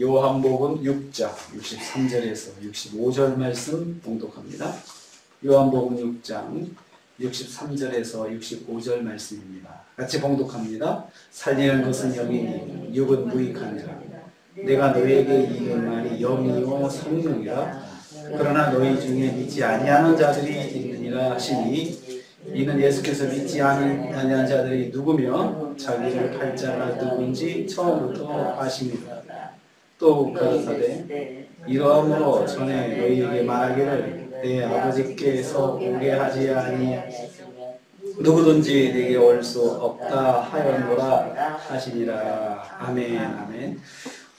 요한복음 6장 63절에서 65절 말씀 봉독합니다. 요한복음 6장 63절에서 65절 말씀입니다. 같이 봉독합니다. 살리는 것은 영이니 육은 무익하니라. 내가 너에게 이른 말이 영이요 성령이라. 그러나 너희 중에 믿지 아니하는 자들이 있느니라 하시니, 이는 예수께서 믿지 아니하는 자들이 누구며 자기를 팔 자가 누군지 처음부터 아십니다. 또 가라사대 이러함으로 전에 너희에게 말하기를 내 아버지께서 오게 하지 아니 누구든지 내게 올 수 없다 하였노라 하시니라. 아멘. 아멘.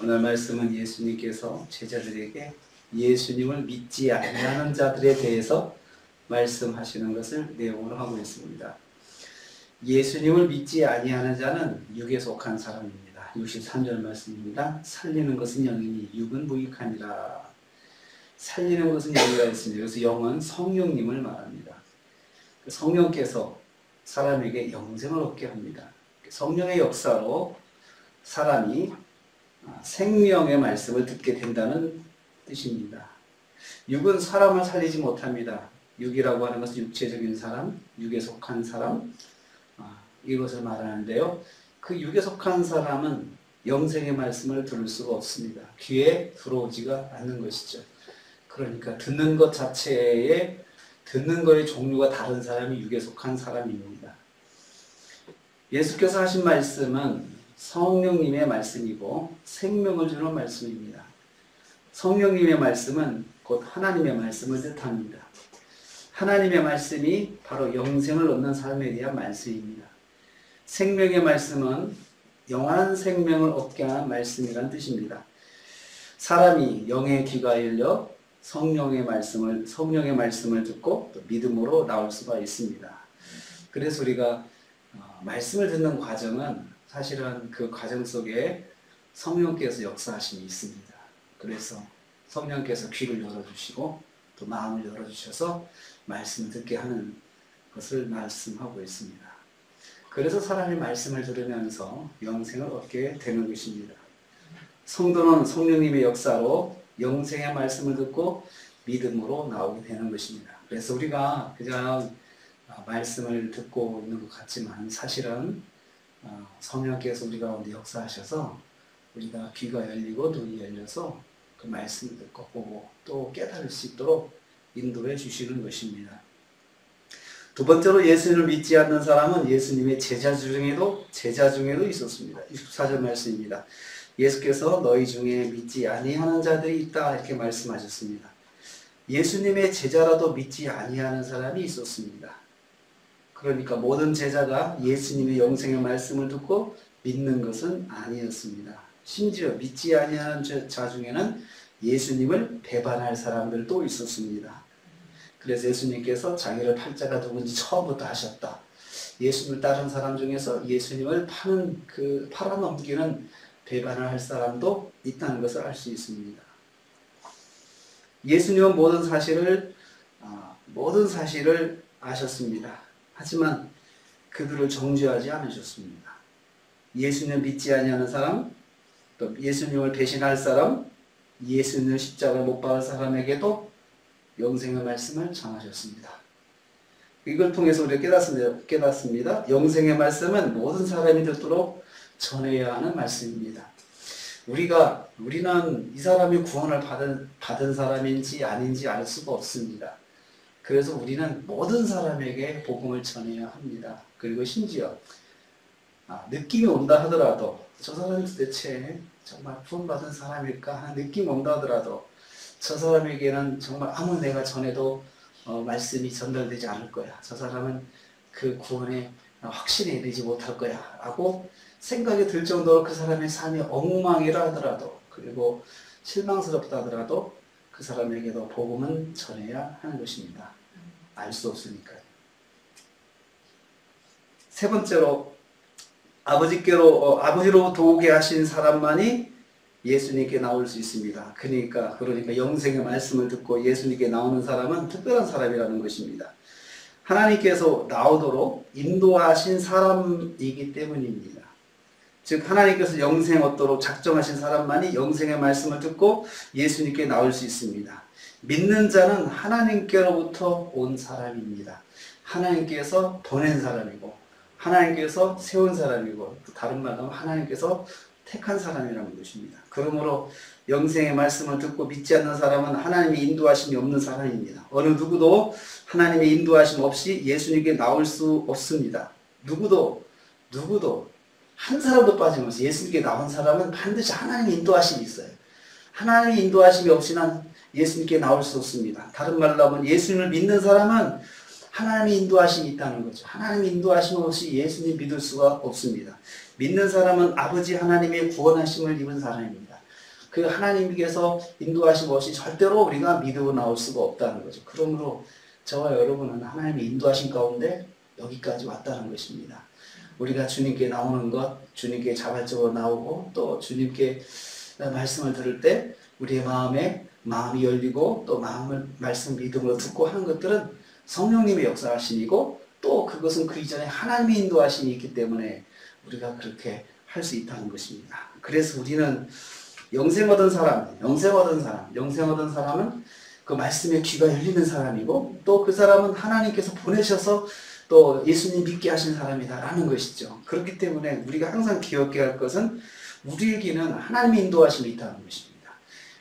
오늘 말씀은 예수님께서 제자들에게 예수님을 믿지 아니하는 자들에 대해서 말씀하시는 것을 내용으로 하고 있습니다. 예수님을 믿지 아니하는 자는 육에 속한 사람입니다. 63절 말씀입니다. 살리는 것은 영이니 육은 무익하니라. 살리는 것은 영이라 했습니다. 그래서 영은 성령님을 말합니다. 성령께서 사람에게 영생을 얻게 합니다. 성령의 역사로 사람이 생명의 말씀을 듣게 된다는 뜻입니다. 육은 사람을 살리지 못합니다. 육이라고 하는 것은 육체적인 사람, 육에 속한 사람, 이것을 말하는데요. 그 육에 속한 사람은 영생의 말씀을 들을 수가 없습니다. 귀에 들어오지가 않는 것이죠. 그러니까 듣는 것 자체에 듣는 거의 종류가 다른 사람이 육에 속한 사람입니다. 예수께서 하신 말씀은 성령님의 말씀이고 생명을 주는 말씀입니다. 성령님의 말씀은 곧 하나님의 말씀을 뜻합니다. 하나님의 말씀이 바로 영생을 얻는 삶에 대한 말씀입니다. 생명의 말씀은 영원한 생명을 얻게 하는 말씀이란 뜻입니다. 사람이 영의 귀가 열려 성령의 말씀을 듣고 또 믿음으로 나올 수가 있습니다. 그래서 우리가 말씀을 듣는 과정은 사실은 그 과정 속에 성령께서 역사하심이 있습니다. 그래서 성령께서 귀를 열어주시고 또 마음을 열어주셔서 말씀을 듣게 하는 것을 말씀하고 있습니다. 그래서 사람이 말씀을 들으면서 영생을 얻게 되는 것입니다. 성도는 성령님의 역사로 영생의 말씀을 듣고 믿음으로 나오게 되는 것입니다. 그래서 우리가 그냥 말씀을 듣고 있는 것 같지만 사실은 성령께서 우리 가운데 역사하셔서 우리가 귀가 열리고 눈이 열려서 그 말씀을 듣고 보고 또 깨달을 수 있도록 인도해 주시는 것입니다. 두 번째로 예수님을 믿지 않는 사람은 예수님의 제자 중에도 있었습니다. 64절 말씀입니다. 예수께서 너희 중에 믿지 아니하는 자들이 있다 이렇게 말씀하셨습니다. 예수님의 제자라도 믿지 아니하는 사람이 있었습니다. 그러니까 모든 제자가 예수님의 영생의 말씀을 듣고 믿는 것은 아니었습니다. 심지어 믿지 아니하는 자 중에는 예수님을 배반할 사람들도 있었습니다. 그래서 예수님께서 자기를 팔 자가 누군지 처음부터 하셨다. 예수님을 따른 사람 중에서 예수님을 팔아넘기는 배반을 할 사람도 있다는 것을 알 수 있습니다. 예수님은 모든 사실을 아셨습니다. 하지만 그들을 정죄하지 않으셨습니다. 예수님을 믿지 아니하는 사람, 또 예수님을 배신할 사람, 예수님을 십자가에 못 박을 사람에게도 영생의 말씀을 전하셨습니다. 이걸 통해서 우리가 깨닫습니다. 영생의 말씀은 모든 사람이 듣도록 전해야 하는 말씀입니다. 우리는 이 사람이 구원을 받은 사람인지 아닌지 알 수가 없습니다. 그래서 우리는 모든 사람에게 복음을 전해야 합니다. 그리고 심지어 느낌이 온다 하더라도 저 사람이 도대체 정말 구원받은 사람일까 하는 느낌이 온다 하더라도 저 사람에게는 정말 아무 내가 전해도 말씀이 전달되지 않을 거야. 저 사람은 그 구원에 확신에 이르지 못할 거야 라고 생각이 들 정도로 그 사람의 삶이 엉망이라 하더라도 그리고 실망스럽다 하더라도 그 사람에게도 복음은 전해야 하는 것입니다. 알 수 없으니까요. 세 번째로 아버지로부터 오게 하신 사람만이 예수님께 나올 수 있습니다. 그러니까 영생의 말씀을 듣고 예수님께 나오는 사람은 특별한 사람이라는 것입니다. 하나님께서 나오도록 인도하신 사람이기 때문입니다. 즉 하나님께서 영생 얻도록 작정하신 사람만이 영생의 말씀을 듣고 예수님께 나올 수 있습니다. 믿는 자는 하나님께로부터 온 사람입니다. 하나님께서 보낸 사람이고 하나님께서 세운 사람이고 다른 말로 하면 하나님께서 택한 사람이라는 것입니다. 그러므로 영생의 말씀을 듣고 믿지 않는 사람은 하나님의 인도하심이 없는 사람입니다. 어느 누구도 하나님의 인도하심 없이 예수님께 나올 수 없습니다. 누구도 한 사람도 빠짐없이 예수님께 나온 사람은 반드시 하나님의 인도하심이 있어요. 하나님의 인도하심이 없이는 예수님께 나올 수 없습니다. 다른 말로 하면 예수님을 믿는 사람은 하나님의 인도하심이 있다는 거죠. 하나님의 인도하심 없이 예수님 믿을 수가 없습니다. 믿는 사람은 아버지 하나님의 구원하심을 입은 사람입니다. 그 하나님께서 인도하심 없이 절대로 우리가 믿고 나올 수가 없다는 거죠. 그러므로 저와 여러분은 하나님의 인도하심 가운데 여기까지 왔다는 것입니다. 우리가 주님께 나오는 것, 주님께 자발적으로 나오고 또 주님께 말씀을 들을 때 우리의 마음이 열리고 또 말씀 믿음으로 듣고 하는 것들은 성령님의 역사하심이고 또 그것은 그 이전에 하나님의 인도하심이 있기 때문에 우리가 그렇게 할 수 있다는 것입니다. 그래서 우리는 영생 얻은 사람은 그 말씀에 귀가 열리는 사람이고 또 그 사람은 하나님께서 보내셔서 또 예수님 믿게 하신 사람이다라는 것이죠. 그렇기 때문에 우리가 항상 기억해야 할 것은 우리에게는 하나님의 인도하심이 있다는 것입니다.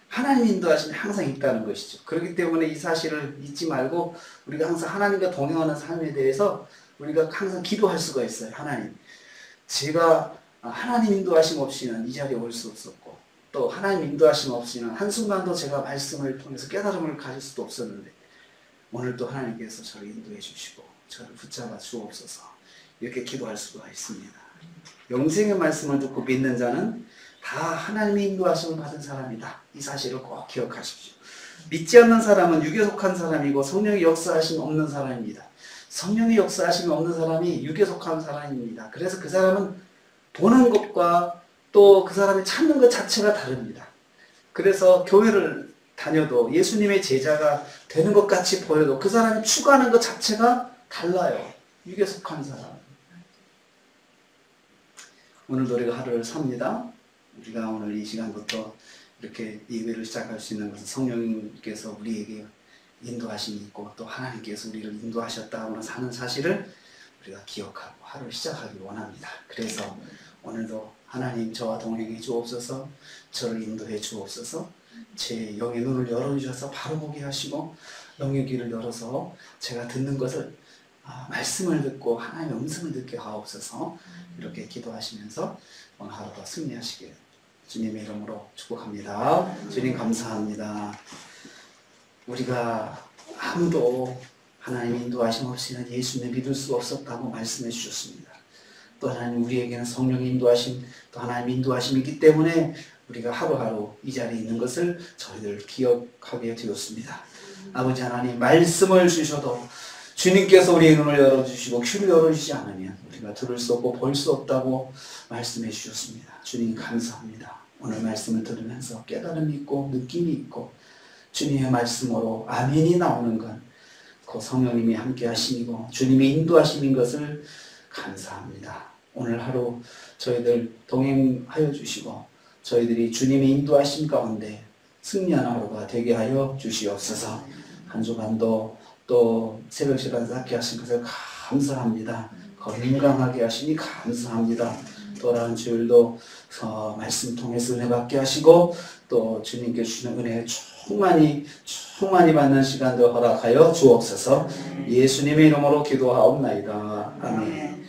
하나님의 인도하심이 항상 있다는 것이죠. 그렇기 때문에 이 사실을 잊지 말고 우리가 항상 하나님과 동행하는 삶에 대해서 우리가 항상 기도할 수가 있어요. 하나님, 제가 하나님 인도하심 없이는 이 자리에 올 수 없었고 또 하나님 인도하심 없이는 한순간도 제가 말씀을 통해서 깨달음을 가질 수도 없었는데 오늘도 하나님께서 저를 인도해 주시고 저를 붙잡아 주옵소서 이렇게 기도할 수가 있습니다. 영생의 말씀을 듣고 믿는 자는 다 하나님의 인도하심을 받은 사람이다. 이 사실을 꼭 기억하십시오. 믿지 않는 사람은 육에 속한 사람이고 성령의 역사하심이 없는 사람입니다. 성령의 역사하심이 없는 사람이 육에 속한 사람입니다. 그래서 그 사람은 보는 것과 또 그 사람이 찾는 것 자체가 다릅니다. 그래서 교회를 다녀도 예수님의 제자가 되는 것 같이 보여도 그 사람이 추구하는 것 자체가 달라요. 육에 속한 사람. 오늘도 우리가 하루를 삽니다. 우리가 오늘 이 시간부터 이렇게 예배를 시작할 수 있는 것은 성령님께서 우리에게 인도하심이 있고 또 하나님께서 우리를 인도하셨다고 사는 사실을 우리가 기억하고 하루를 시작하기 원합니다. 그래서 오늘도 하나님 저와 동행해 주옵소서, 저를 인도해 주옵소서, 제 영의 눈을 열어주셔서 바로 보게 하시고 영의 귀를 열어서 제가 듣는 것을 말씀을 듣고 하나님의 음성을 듣게 하옵소서. 이렇게 기도하시면서 오늘 하루도 승리하시길 주님의 이름으로 축복합니다. 주님 감사합니다. 우리가 아무도 하나님의 인도하심 없이는 예수님을 믿을 수 없었다고 말씀해 주셨습니다. 또 하나님 우리에게는 성령의 인도하심, 또 하나님의 인도하심이 있기 때문에 우리가 하루하루 이 자리에 있는 것을 저희들 기억하게 되었습니다. 아버지 하나님 말씀을 주셔도 주님께서 우리의 눈을 열어주시고 귀를 열어주시지 않으면 우리가 들을 수 없고 볼 수 없다고 말씀해 주셨습니다. 주님 감사합니다. 오늘 말씀을 들으면서 깨달음이 있고 느낌이 있고 주님의 말씀으로 아멘이 나오는 건 그 성령님이 함께 하심이고 주님의 인도하심인 것을 감사합니다. 오늘 하루 저희들 동행하여 주시고 저희들이 주님의 인도하심 가운데 승리하는 하루가 되게 하여 주시옵소서. 한 주간도 또 새벽 시간 쌓게 하신 것을 감사합니다. 건강하게 하시니 감사합니다. 또다른 주일도 말씀 통해서 은혜 받게 하시고 또 주님께 주시는 은혜 충만히 받는 시간도 허락하여 주옵소서. 예수님의 이름으로 기도하옵나이다. 아멘.